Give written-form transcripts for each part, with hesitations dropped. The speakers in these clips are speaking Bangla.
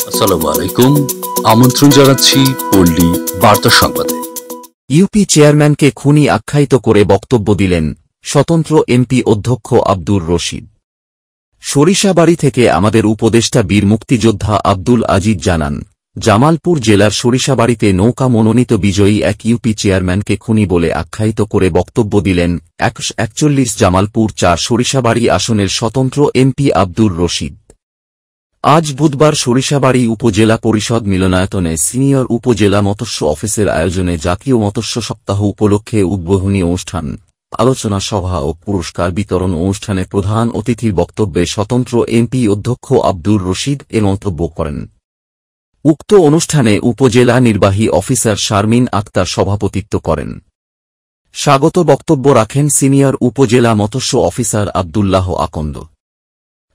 আসসালামু আলাইকুম, আমন্ত্রণ জানাচ্ছি পল্লী বার্তা সংবাদে। ইউপি চেয়ারম্যানকে খুনি আখ্যায়িত করে বক্তব্য দিলেন স্বতন্ত্র এমপি অধ্যক্ষ আব্দুর রশিদ। সরিষাবাড়ী থেকে আমাদের উপদেষ্টা বীর মুক্তিযোদ্ধা আব্দুল আজিজ জানান, জামালপুর জেলার সরিষাবাড়ীতে নৌকা মনোনীত বিজয়ী এক ইউপি চেয়ারম্যানকে খুনি বলে আখ্যায়িত করে বক্তব্য দিলেন ১৪১ জামালপুর ৪ সরিষাবাড়ী আসনের স্বতন্ত্র এমপি আব্দুর রশিদ। আজ বুধবার সরিষাবাড়ী উপজেলা পরিষদ মিলনায়তনে সিনিয়র উপজেলা মৎস্য অফিসের আয়োজনে জাতীয় মৎস্য সপ্তাহ উপলক্ষে উদ্বোধনী অনুষ্ঠান, আলোচনা সভা ও পুরস্কার বিতরণ অনুষ্ঠানে প্রধান অতিথির বক্তব্যে স্বতন্ত্র এমপি অধ্যক্ষ আব্দুর রশিদ এ মন্তব্য করেন। উক্ত অনুষ্ঠানে উপজেলা নির্বাহী অফিসার শারমিন আক্তার সভাপতিত্ব করেন। স্বাগত বক্তব্য রাখেন সিনিয়র উপজেলা মৎস্য অফিসার আব্দুল্লাহ আকন্দ।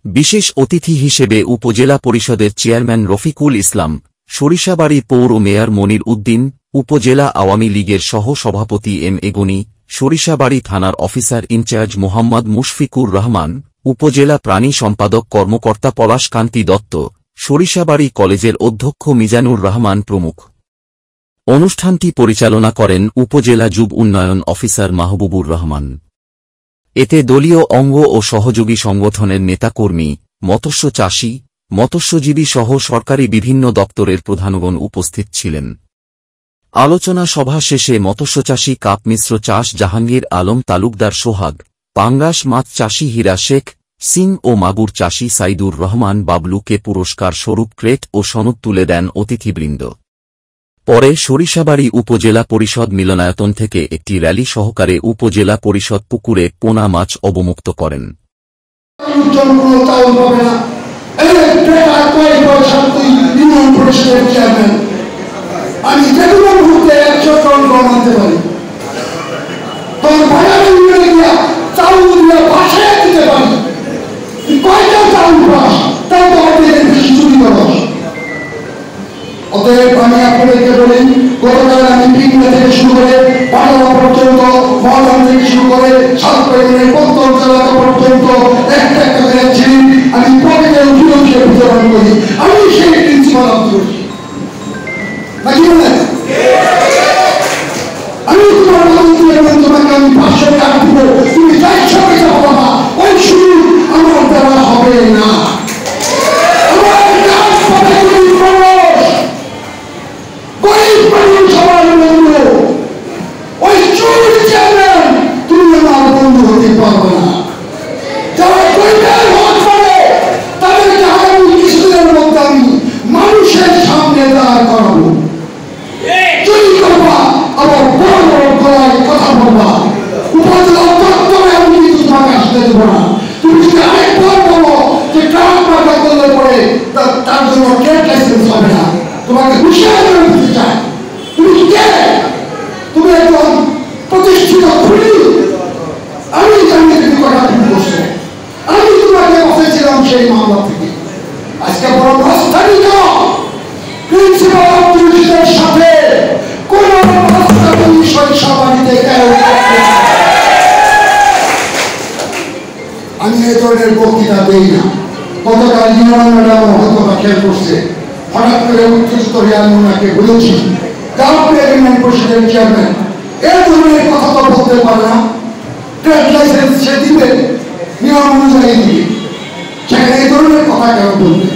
বিশেষ অতিথি হিসেবে উপজেলা পরিষদের চেয়ারম্যান রফিকুল ইসলাম, সরিষাবাড়ী পৌর মেয়র মনির উদ্দিন, উপজেলা আওয়ামী লীগের সহ সভাপতি এম এ গনি, সরিষাবাড়ী থানার অফিসার ইনচার্জ মোহাম্মদ মুশফিকুর রহমান, উপজেলা প্রাণী সম্পাদক কর্মকর্তা পলাশ কান্তি দত্ত, সরিষাবাড়ী কলেজের অধ্যক্ষ মিজানুর রহমান প্রমুখ। অনুষ্ঠানটি পরিচালনা করেন উপজেলা যুব উন্নয়ন অফিসার মাহবুবুর রহমান। এতে দলীয় অঙ্গ ও সহযোগী সংগঠনের নেতাকর্মী, মৎস্য চাষী, মৎস্যজীবী সহ সরকারি বিভিন্ন দপ্তরের প্রধানগণ উপস্থিত ছিলেন। আলোচনা সভা শেষে মৎস্যচাষী কাপ মিশ্র চাষ জাহাঙ্গীর আলম তালুকদার সোহাগ, পাঙ্গাস মাছ চাষী হীরা শেখ সিং ও মাগুর চাষী সাইদুর রহমান বাবলুকে পুরস্কার স্বরূপ ক্রেট ও সনদ তুলে দেন অতিথিবৃন্দ। পরে সরিষাবাড়ী উপজেলা পরিষদ মিলনায়তন থেকে একটি র্যালি সহকারে উপজেলা পরিষদ পুকুরে পোনা মাছ অবমুক্ত করেন। অতএব আমি আপনাদেরকে বলি, গতকাল আমি পিংলা থেকে শুরু করে পাটনা পর্যন্ত, মহাদান থেকে শুরু করে সাতপাইনের পন্তন জেলা পর্যন্ত একটা একটা করে ছিলেন। আমি প্রতিটা অভিযোগকে বিতরণ করি। আমি সেই প্রিন্সিপাল আব্দুল নাকি বলেন, আমি তোমার তোমাকে আমি 500 টাকা দিব, তুমি 400 টাকা পাবো না, ওই সুযোগ আমার দ্বারা হবে না। মানুষের সামনে দাঁড় করাবো, চুরি করবা, আবার বড় বড় গলায় কথা বলবা, উপজেলা দপ্তরে আমি কিন্তু তোমাকে আসতে দেবো না। তুমি যদি আরেকবার বলো যে ট্রাক মার্কা করলে পরে তার জন্য ট্রেড লাইসেন্স হবে না, তোমাকে হুঁশিয়ার করে দিতে চাই। তুমি কে? তুমি একজন প্রতিষ্ঠিত খুনি। আমি জানি তুমি কথা ভুল করছো। আমি তোমাকে বসেছিলাম সেই মামলা থেকে। আজকে বড় প্রস্তাবিত প্রিন্সিপাল আব্দুল রশিদের সাথে কোন প্রস্তাবিত সরিষাবাড়ীতে আমি এই ধরনের বক্তৃতা দেই না। গতকাল ইউনিয়ন ম্যাডাম হয়তো খেয়াল করছে, হঠাৎ করে উত্তেজিত হয়ে আমি ওনাকে বলেছি, পরিষদের চেয়ারম্যান এই ধরনের কথা তো বলতে পারে না, ট্রেড লাইসেন্স সে দিবে নিয়ম অনুযায়ী দিয়ে, সেখানে এই ধরনের কথা কেন বলবে?